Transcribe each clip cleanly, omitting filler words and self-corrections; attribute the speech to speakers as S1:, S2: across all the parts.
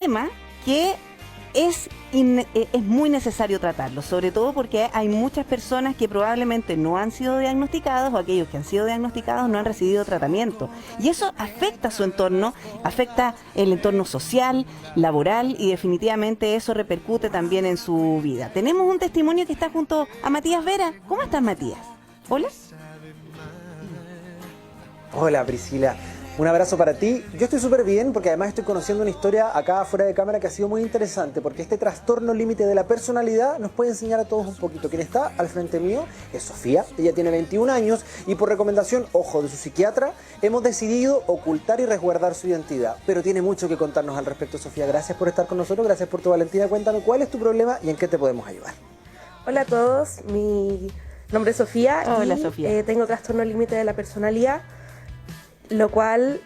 S1: tema que es muy necesario tratarlo, sobre todo porque hay muchas personas que probablemente no han sido diagnosticadas o aquellos que han sido diagnosticados no han recibido tratamiento. Y eso afecta su entorno, afecta el entorno social, laboral y definitivamente eso repercute también en su vida. Tenemos un testimonio que está junto a Matías Vera. ¿Cómo estás, Matías? Hola.
S2: Hola, Priscila. Un abrazo para ti. Yo estoy súper bien porque además estoy conociendo una historia acá fuera de cámara que ha sido muy interesante porque este trastorno límite de la personalidad nos puede enseñar a todos un poquito. Quien está al frente mío es Sofía. Ella tiene 21 años y por recomendación, ojo, de su psiquiatra, hemos decidido ocultar y resguardar su identidad. Pero tiene mucho que contarnos al respecto, Sofía. Gracias por estar con nosotros, gracias por tu valentía. Cuéntanos cuál es tu problema y en qué te podemos ayudar.
S3: Hola a todos, mi nombre es Sofía.
S1: Hola,
S3: y
S1: Sofía.
S3: tengo trastorno límite de la personalidad, lo cual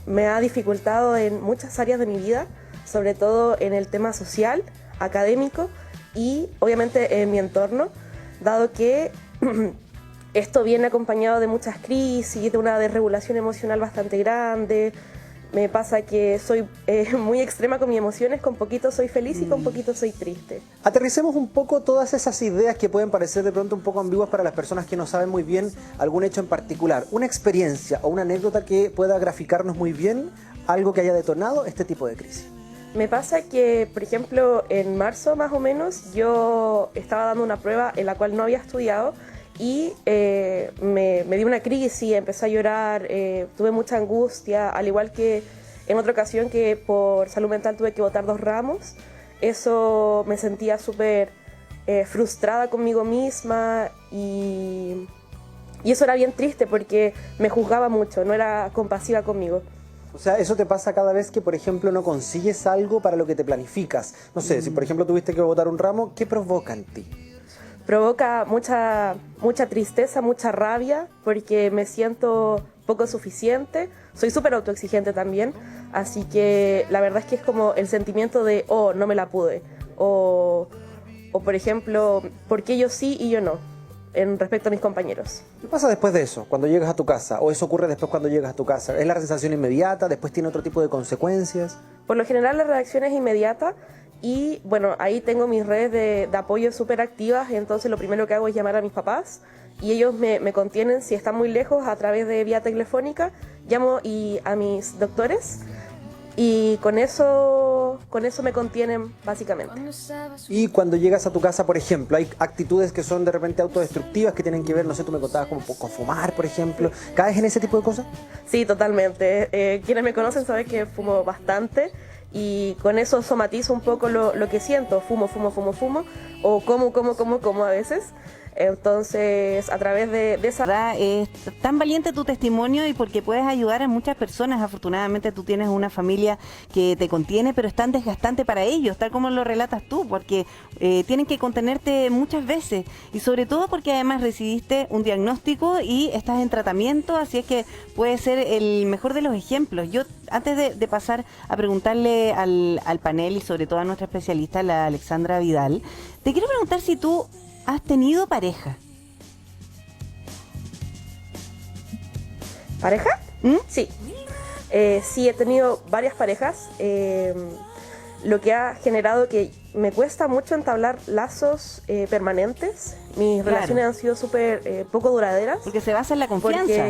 S3: me ha dificultado en muchas áreas de mi vida, sobre todo en el tema social, académico y obviamente en mi entorno, dado que esto viene acompañado de muchas crisis, de una desregulación emocional bastante grande. Me pasa que soy muy extrema con mis emociones, con poquito soy feliz y con poquito soy triste.
S2: Aterricemos un poco todas esas ideas que pueden parecer de pronto un poco ambiguas para las personas que no saben muy bien algún hecho en particular. Una experiencia o una anécdota que pueda graficarnos muy bien algo que haya detonado este tipo de crisis.
S3: Me pasa que, por ejemplo, en marzo más o menos yo estaba dando una prueba en la cual no había estudiado y me dio una crisis, empecé a llorar, tuve mucha angustia, al igual que en otra ocasión que por salud mental tuve que botar 2 ramos. Eso me sentía súper frustrada conmigo misma y eso era bien triste porque me juzgaba mucho, no era compasiva conmigo.
S2: O sea, eso te pasa cada vez que, por ejemplo, no consigues algo para lo que te planificas. No sé, si por ejemplo tuviste que botar un ramo, ¿qué provoca en ti?
S3: Provoca mucha tristeza, mucha rabia, porque me siento poco suficiente. Soy súper autoexigente también, así que la verdad es que es como el sentimiento de, oh, no me la pude. O por ejemplo, ¿por qué yo sí y yo no? En respecto a mis compañeros.
S2: ¿Qué pasa después de eso, cuando llegas a tu casa? ¿O eso ocurre después cuando llegas a tu casa? ¿Es la sensación inmediata? ¿Después tiene otro tipo de consecuencias?
S3: Por lo general la reacción es inmediata. Y bueno, ahí tengo mis redes de apoyo súper activas, entonces lo primero que hago es llamar a mis papás y ellos me contienen si están muy lejos a través de vía telefónica, llamo a mis doctores y con eso me contienen básicamente.
S2: Y cuando llegas a tu casa, por ejemplo, hay actitudes que son de repente autodestructivas que tienen que ver, no sé, tú me contabas como con fumar, por ejemplo. ¿Caes en ese tipo de cosas?
S3: Sí, totalmente. Quienes me conocen saben que fumo bastante. Y con eso somatizo un poco lo que siento, fumo, o como a veces. Entonces, a través de esa...
S1: Es tan valiente tu testimonio y porque puedes ayudar a muchas personas. Afortunadamente tú tienes una familia que te contiene, pero es tan desgastante para ellos, tal como lo relatas tú, porque tienen que contenerte muchas veces y sobre todo porque además recibiste un diagnóstico y estás en tratamiento, así es que puede ser el mejor de los ejemplos. Yo, antes de pasar a preguntarle al panel y sobre todo a nuestra especialista, la Alexandra Vidal, te quiero preguntar si tú ¿has tenido pareja?
S3: ¿Pareja? Sí. Sí, he tenido varias parejas, lo que ha generado que me cuesta mucho entablar lazos permanentes. Mis relaciones han sido súper poco duraderas.
S1: Porque se basa en la confianza.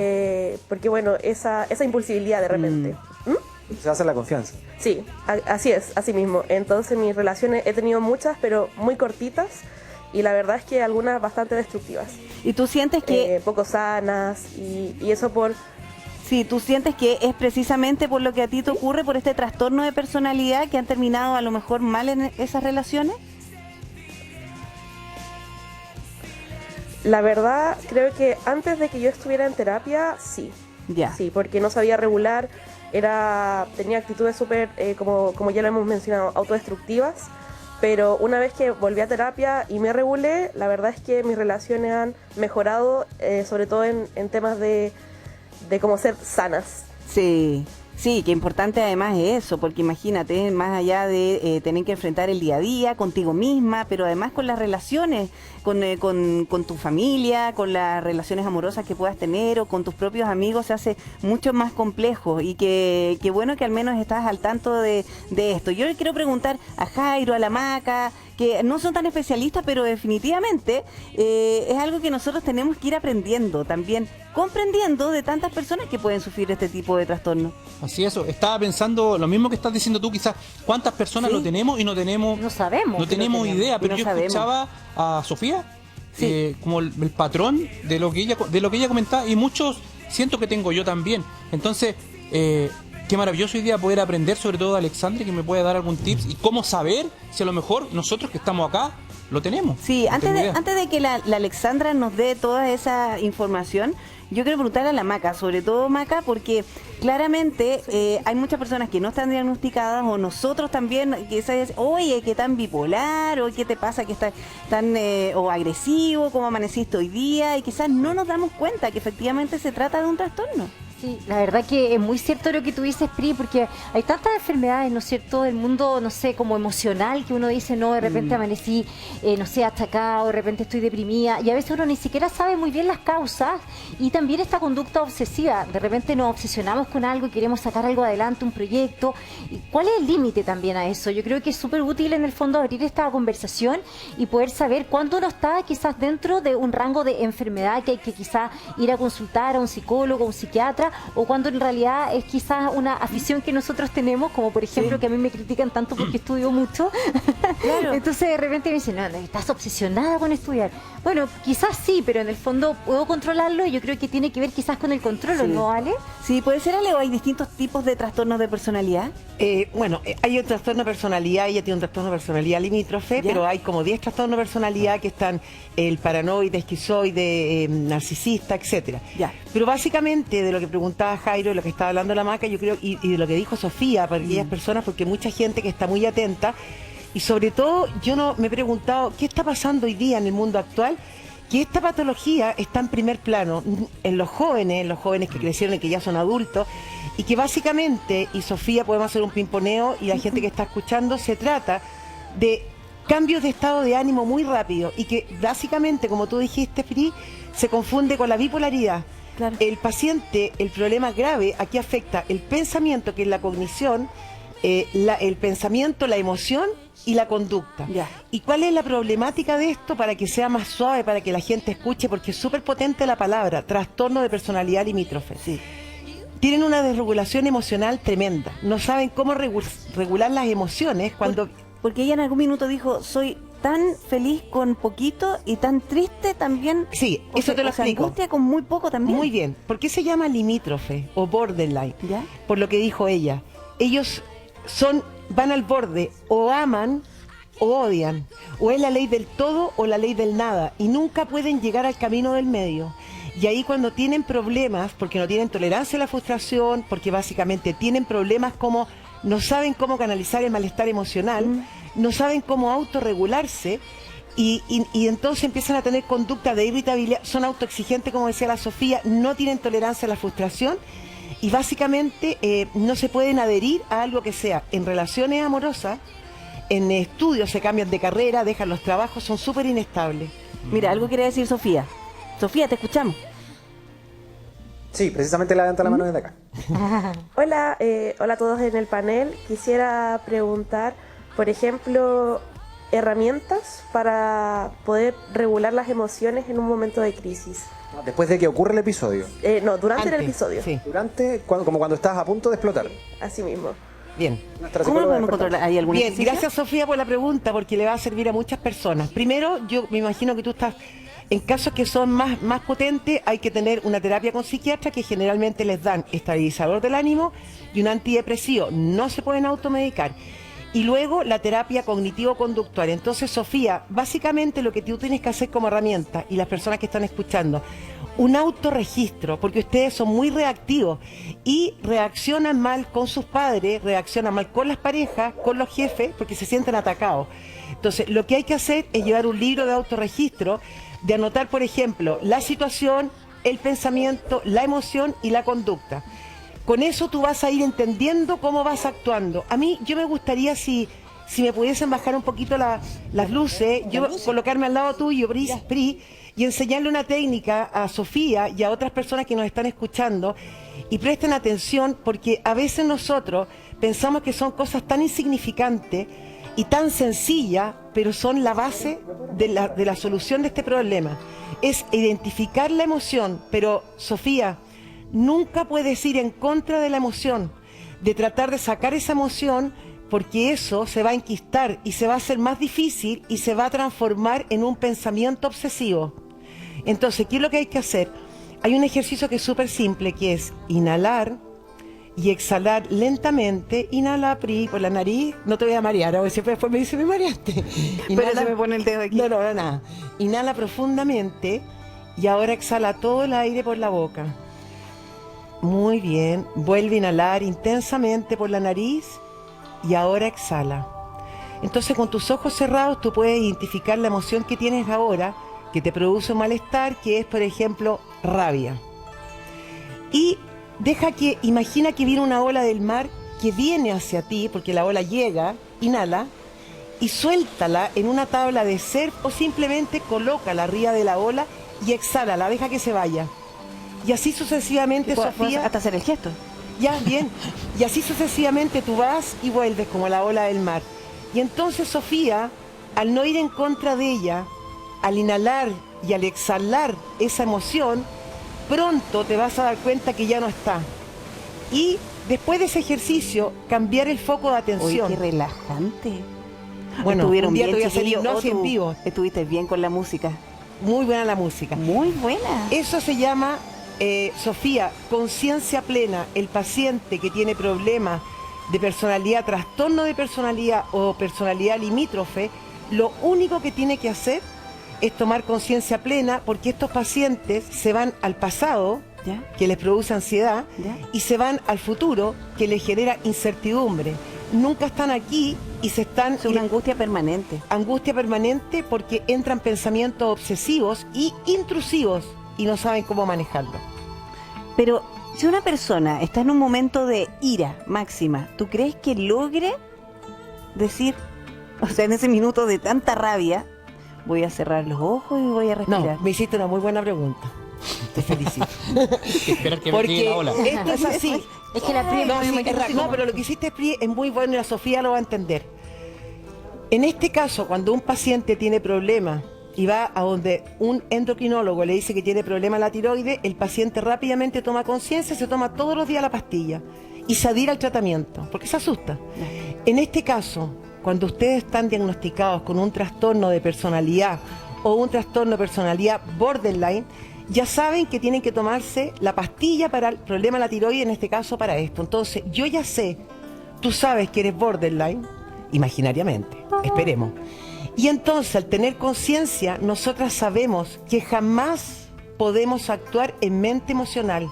S3: Porque bueno, esa impulsibilidad de repente.
S2: Se basa en la confianza.
S3: Sí, así es, así mismo. Entonces mis relaciones he tenido muchas, pero muy cortitas. Y la verdad es que algunas bastante destructivas.
S1: ¿Y tú sientes que
S3: poco sanas y eso por...
S1: Sí, tú sientes que es precisamente por lo que a ti te ocurre, por este trastorno de personalidad que han terminado a lo mejor mal en esas relaciones?
S3: La verdad, creo que antes de que yo estuviera en terapia, sí.
S1: Ya.
S3: Sí, porque no sabía regular, tenía actitudes súper, como ya lo hemos mencionado, autodestructivas. Pero una vez que volví a terapia y me regulé, la verdad es que mis relaciones han mejorado, sobre todo en temas de cómo ser sanas.
S1: Sí, Sí, que importante además es eso, porque imagínate, más allá de tener que enfrentar el día a día contigo misma, pero además con las relaciones, con tu familia, con las relaciones amorosas que puedas tener o con tus propios amigos, se hace mucho más complejo y que bueno que al menos estás al tanto de esto. Yo le quiero preguntar a Jairo, a la Maca, que no son tan especialistas, pero definitivamente es algo que nosotros tenemos que ir aprendiendo también, comprendiendo de tantas personas que pueden sufrir este tipo de trastorno.
S4: Así es, estaba pensando lo mismo que estás diciendo tú, quizás cuántas personas lo tenemos y no tenemos,
S5: no sabemos,
S4: no tenemos idea, pero
S1: no
S4: yo
S1: sabemos.
S4: escuchaba a Sofía
S1: Sí.
S4: como el patrón de lo que ella comentaba, y muchos siento que tengo yo también. Entonces, qué maravilloso hoy día poder aprender, sobre todo de Alexandre, que me puede dar algún tips y cómo saber si a lo mejor nosotros que estamos acá lo tenemos.
S1: Sí,
S4: No tengo idea.
S1: antes de que la Alexandra nos dé toda esa información, yo quiero preguntarle a la Maca, sobre todo Maca, porque claramente hay muchas personas que no están diagnosticadas, o nosotros también, que es, oye, que tan bipolar, o qué te pasa, que estás tan o agresivo, como amaneciste hoy día, y quizás no nos damos cuenta que efectivamente se trata de un trastorno.
S5: Sí, la verdad que es muy cierto lo que tú dices, Pri, porque hay tantas enfermedades, ¿no es cierto?, del mundo, no sé, como emocional, que uno dice, no, de repente amanecí, no sé, atacado, de repente estoy deprimida, y a veces uno ni siquiera sabe muy bien las causas, y también esta conducta obsesiva, de repente nos obsesionamos con algo y queremos sacar algo adelante, un proyecto, y ¿cuál es el límite también a eso? Yo creo que es súper útil en el fondo abrir esta conversación y poder saber cuándo uno está quizás dentro de un rango de enfermedad que hay que quizás ir a consultar a un psicólogo, a un psiquiatra, o cuando en realidad es quizás una afición que nosotros tenemos, como por ejemplo que a mí me critican tanto porque estudio mucho.
S1: Claro.
S5: Entonces de repente me dicen, no, estás obsesionada con estudiar. Bueno, quizás sí, pero en el fondo puedo controlarlo, y yo creo que tiene que ver quizás con el control,
S1: Sí.
S5: ¿no, Ale?
S1: Sí, puede ser, Ale, o hay distintos tipos de trastornos de personalidad.
S6: Hay un trastorno de personalidad, ella tiene un trastorno de personalidad limítrofe,
S1: ¿Ya?
S6: pero hay como 10 trastornos de personalidad que están el paranoide, esquizoide, narcisista, etcétera.
S1: Ya.
S6: Pero básicamente de lo que preguntaba Jairo, de lo que estaba hablando la Maca, yo creo, y de lo que dijo Sofía, para aquellas personas, porque mucha gente que está muy atenta, y sobre todo yo no me he preguntado qué está pasando hoy día en el mundo actual, que esta patología está en primer plano en los jóvenes que crecieron y que ya son adultos, y que básicamente, y Sofía, podemos hacer un pimponeo, y la gente que está escuchando, se trata de cambios de estado de ánimo muy rápido, y que básicamente, como tú dijiste, Pri, se confunde con la bipolaridad.
S1: Claro.
S6: El paciente, el problema grave, aquí afecta el pensamiento, que es la cognición, el pensamiento, la emoción y la conducta.
S1: Ya.
S6: ¿Y cuál es la problemática de esto para que sea más suave, para que la gente escuche? Porque es súper potente la palabra, trastorno de personalidad limítrofe.
S1: Sí.
S6: Tienen una desregulación emocional tremenda. No saben cómo regular las emociones cuando...
S1: Porque ella en algún minuto dijo, soy tan feliz con poquito y tan triste también.
S6: Sí,
S1: O
S6: eso
S1: sea,
S6: te lo
S1: o sea,
S6: explico.
S1: angustia con muy poco también.
S6: Muy bien. ¿Por qué se llama limítrofe o borderline?
S1: ¿Ya?
S6: Por lo que dijo ella. Ellos van al borde, o aman o odian. O es la ley del todo o la ley del nada. Y nunca pueden llegar al camino del medio. Y ahí cuando tienen problemas, porque no tienen tolerancia a la frustración, porque básicamente tienen problemas como no saben cómo canalizar el malestar emocional, no saben cómo autorregularse, y entonces empiezan a tener conducta de irritabilidad, son autoexigentes, como decía la Sofía, no tienen tolerancia a la frustración, y básicamente no se pueden adherir a algo que sea en relaciones amorosas, en estudios, se cambian de carrera, dejan los trabajos, son súper inestables.
S1: Mira, algo quiere decir Sofía. Sofía, te escuchamos.
S2: Sí, precisamente levanta la mano desde acá.
S3: Hola, hola a todos en el panel. Quisiera preguntar, por ejemplo, herramientas para poder regular las emociones en un momento de crisis.
S2: Después de que ocurre el episodio.
S3: No, durante el
S6: Antes,
S3: episodio.
S6: Sí,
S2: Durante, como cuando estás a punto de explotar.
S3: Así mismo.
S6: bien.
S2: Nuestra
S1: ¿Cómo lo
S2: psicóloga
S1: podemos
S2: experta.
S1: controlar? ¿Hay algún
S6: Bien,
S1: ejercicio?
S6: gracias Sofía por la pregunta, porque le va a servir a muchas personas. Primero, yo me imagino que tú estás, en casos que son más potentes, hay que tener una terapia con psiquiatra, que generalmente les dan estabilizador del ánimo y un antidepresivo. No se pueden automedicar. Y luego la terapia cognitivo-conductual. Entonces, Sofía, básicamente lo que tú tienes que hacer como herramienta, y las personas que están escuchando, un autorregistro, porque ustedes son muy reactivos y reaccionan mal con sus padres, reaccionan mal con las parejas, con los jefes, porque se sienten atacados. Entonces, lo que hay que hacer es llevar un libro de autorregistro, de anotar, por ejemplo, la situación, el pensamiento, la emoción y la conducta. con eso tú vas a ir entendiendo cómo vas actuando. A mí, yo me gustaría si me pudiesen bajar un poquito las luces, yo colocarme al lado tuyo, Pri, y enseñarle una técnica a Sofía y a otras personas que nos están escuchando, y presten atención, porque a veces nosotros pensamos que son cosas tan insignificantes y tan sencillas, pero son la base de la solución de este problema. Es identificar la emoción, pero Sofía, nunca puedes ir en contra de la emoción, de tratar de sacar esa emoción, porque eso se va a enquistar y se va a hacer más difícil y se va a transformar en un pensamiento obsesivo. Entonces, ¿qué es lo que hay que hacer? Hay un ejercicio que es súper simple, que es inhalar y exhalar lentamente. Inhala, Pri, por la nariz. No te voy a marear, ahora siempre después me dice, me mareaste.
S1: Pero se me pone el dedo aquí.
S6: No, nada. Inhala profundamente y ahora exhala todo el aire por la boca. Muy bien. Vuelve a inhalar intensamente por la nariz y ahora exhala. Entonces, con tus ojos cerrados, tú puedes identificar la emoción que tienes ahora, que te produce un malestar, que es, por ejemplo, rabia. Y imagina que viene una ola del mar que viene hacia ti, porque la ola llega, inhala, y suéltala en una tabla de surf o simplemente colócala arriba de la ola y exhala, deja que se vaya. Y así sucesivamente, Sofía...
S1: Hasta hacer el gesto.
S6: Ya, bien. Y así sucesivamente tú vas y vuelves como la ola del mar. Y entonces, Sofía, al no ir en contra de ella, al inhalar y al exhalar esa emoción, pronto te vas a dar cuenta que ya no está. Y después de ese ejercicio, cambiar el foco de atención.
S1: Oye, qué relajante.
S6: Bueno,
S1: Estuvieron
S6: un día
S1: bien,
S6: te voy a hacer
S1: chiquillos.
S6: hipnosis en vivo.
S1: Estuviste bien con la música.
S6: Muy buena la música.
S1: Muy buena.
S6: Eso se llama, Sofía, conciencia plena. El paciente que tiene problemas de personalidad, trastorno de personalidad o personalidad limítrofe, lo único que tiene que hacer es tomar conciencia plena, porque estos pacientes se van al pasado,
S1: ¿ya?
S6: Que les produce ansiedad,
S1: ¿ya?
S6: y se van al futuro, que les genera incertidumbre. Nunca están aquí y se están...
S1: Es una angustia permanente.
S6: Angustia permanente, porque entran pensamientos obsesivos y intrusivos y no saben cómo manejarlo.
S1: Pero si una persona está en un momento de ira máxima, ¿tú crees que logre decir, o sea, en ese minuto de tanta rabia, voy a cerrar los ojos y voy a respirar?
S6: No, me hiciste una muy buena pregunta. Te felicito.
S4: Esperar que me
S6: Porque
S4: llegue la ola.
S6: esto es así.
S5: Es que la Pri
S6: No, sí, no, pero lo que hiciste, Pri, es muy bueno y la Sofía lo va a entender. En este caso, cuando un paciente tiene problemas y va a donde un endocrinólogo le dice que tiene problema la tiroides, el paciente rápidamente toma conciencia, se toma todos los días la pastilla y se adhiere al tratamiento, porque se asusta. En este caso, cuando ustedes están diagnosticados con un trastorno de personalidad o un trastorno de personalidad borderline, ya saben que tienen que tomarse la pastilla para el problema de la tiroides, en este caso para esto. Entonces, yo ya sé, tú sabes que eres borderline, imaginariamente, esperemos. Y entonces, al tener conciencia, nosotras sabemos que jamás podemos actuar en mente emocional,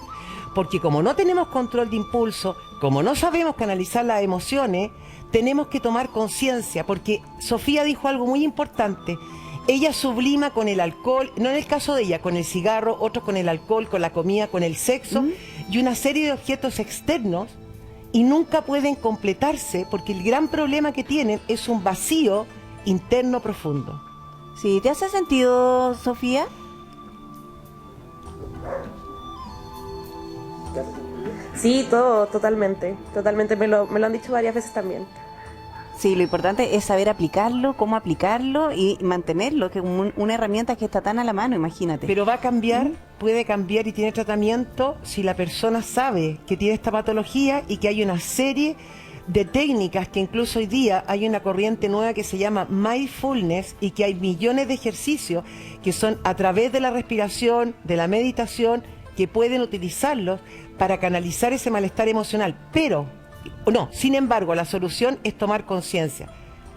S6: porque como no tenemos control de impulso, como no sabemos canalizar las emociones, tenemos que tomar conciencia, porque Sofía dijo algo muy importante. Ella sublima con el alcohol, no en el caso de ella, con el cigarro, otros con el alcohol, con la comida, con el sexo y una serie de objetos externos, y nunca pueden completarse porque el gran problema que tienen es un vacío interno profundo.
S1: Sí, ¿te hace sentido, Sofía?
S3: Sí, todo, totalmente. Totalmente, me lo han dicho varias veces también.
S1: Sí, lo importante es saber aplicarlo, cómo aplicarlo y mantenerlo, que es una herramienta que está tan a la mano, imagínate.
S6: Pero va a cambiar, puede cambiar y tiene tratamiento si la persona sabe que tiene esta patología y que hay una serie de técnicas, que incluso hoy día hay una corriente nueva que se llama mindfulness y que hay millones de ejercicios que son a través de la respiración, de la meditación, que pueden utilizarlos para canalizar ese malestar emocional. Pero, no, sin embargo, la solución es tomar conciencia.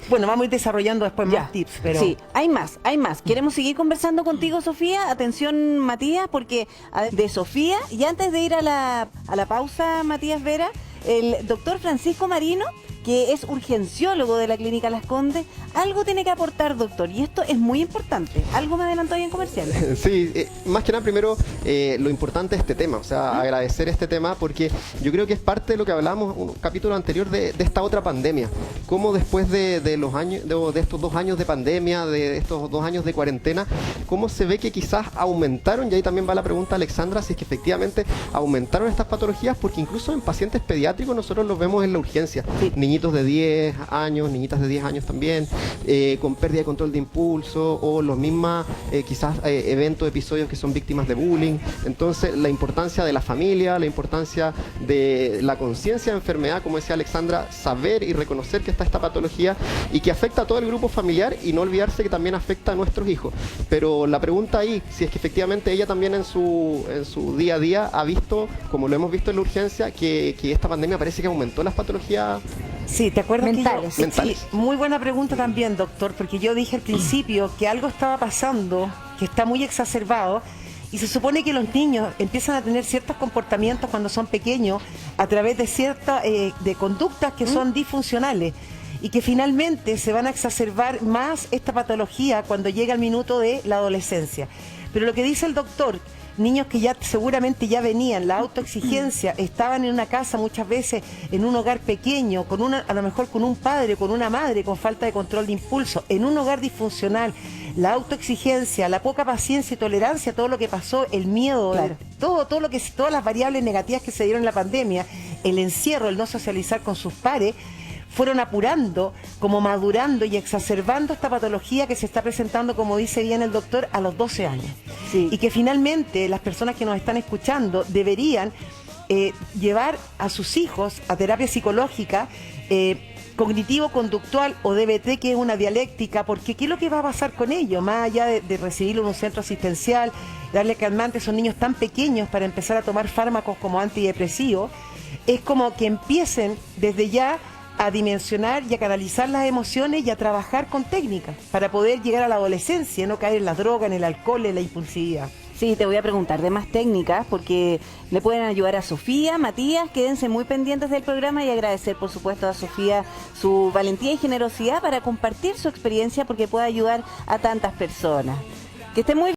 S6: Bueno, vamos a ir desarrollando después más tips, pero...
S1: Sí, hay más. Queremos seguir conversando contigo, Sofía. Atención, Matías, porque de Sofía, y antes de ir a la pausa, Matías Vera, el doctor Francisco Marino que es urgenciólogo de la Clínica Las Condes, algo tiene que aportar, doctor, y esto es muy importante. Algo me adelantó ahí en comercial.
S7: Sí, más que nada primero lo importante de este tema, o sea, agradecer este tema porque yo creo que es parte de lo que hablábamos en un capítulo anterior de esta otra pandemia, cómo después de los años, de estos 2 años de pandemia, de estos 2 años de cuarentena, cómo se ve que quizás aumentaron, y ahí también va la pregunta, Alexandra, si es que efectivamente aumentaron estas patologías, porque incluso en pacientes pediátricos nosotros los vemos en la urgencia,
S1: Sí.
S7: niñitos de 10 años, niñitas de 10 años también, con pérdida de control de impulso, o los mismos quizás eventos, episodios que son víctimas de bullying. Entonces la importancia de la familia, la importancia de la conciencia de enfermedad, como decía Alexandra, saber y reconocer que está esta patología y que afecta a todo el grupo familiar, y no olvidarse que también afecta a nuestros hijos. Pero la pregunta ahí, si es que efectivamente ella también en su día a día ha visto, como lo hemos visto en la urgencia, que esta pandemia parece que aumentó las patologías.
S6: Sí, ¿te acuerdas
S5: Mentales.
S6: que yo,
S7: Mentales.
S6: Sí, muy buena pregunta también, doctor, porque yo dije al principio que algo estaba pasando, que está muy exacerbado, y se supone que los niños empiezan a tener ciertos comportamientos cuando son pequeños a través de ciertas de conductas que son disfuncionales, y que finalmente se van a exacerbar más esta patología cuando llega el minuto de la adolescencia. Pero lo que dice el doctor, niños que ya seguramente ya venían, la autoexigencia, estaban en una casa muchas veces, en un hogar pequeño, a lo mejor con un padre, con una madre, con falta de control de impulso, en un hogar disfuncional, la autoexigencia, la poca paciencia y tolerancia, todo lo que pasó, el miedo,
S1: Claro.
S6: todo lo que, todas las variables negativas que se dieron en la pandemia, el encierro, el no socializar con sus pares, fueron apurando, como madurando y exacerbando esta patología que se está presentando, como dice bien el doctor, a los 12 años.
S1: Sí.
S6: Y que finalmente las personas que nos están escuchando deberían llevar a sus hijos a terapia psicológica, cognitivo-conductual o DBT, que es una dialéctica, porque ¿qué es lo que va a pasar con ellos? Más allá de recibirlo en un centro asistencial, darle calmantes, son niños tan pequeños para empezar a tomar fármacos como antidepresivos, es como que empiecen desde ya a dimensionar y a canalizar las emociones y a trabajar con técnicas para poder llegar a la adolescencia, no caer en la droga, en el alcohol, en la impulsividad.
S1: Sí, te voy a preguntar de más técnicas porque le pueden ayudar a Sofía, Matías, quédense muy pendientes del programa y agradecer por supuesto a Sofía su valentía y generosidad para compartir su experiencia porque puede ayudar a tantas personas. Que esté muy